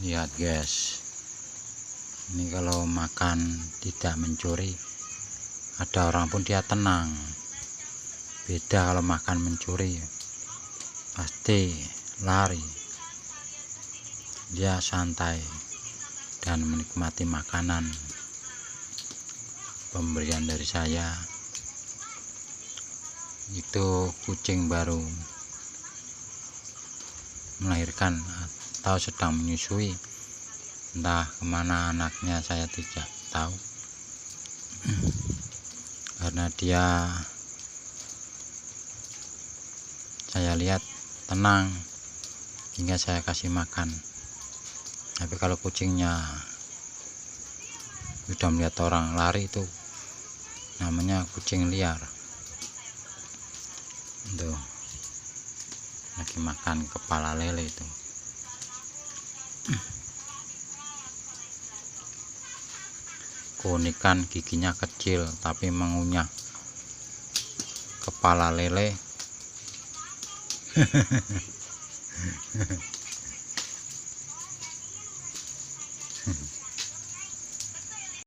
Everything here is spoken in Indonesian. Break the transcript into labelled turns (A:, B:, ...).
A: Lihat guys, ini kalau makan tidak mencuri, ada orang pun dia tenang. Beda kalau makan mencuri, pasti lari. Dia santai dan menikmati makanan pemberian dari saya. Itu kucing baru melahirkan atau sedang menyusui, entah kemana anaknya saya tidak tahu, karena dia saya lihat tenang hingga saya kasih makan. Tapi kalau kucingnya sudah melihat orang lari, itu namanya kucing liar. Tuh, lagi makan kepala lele itu. Keunikan giginya kecil tapi mengunyah kepala lele.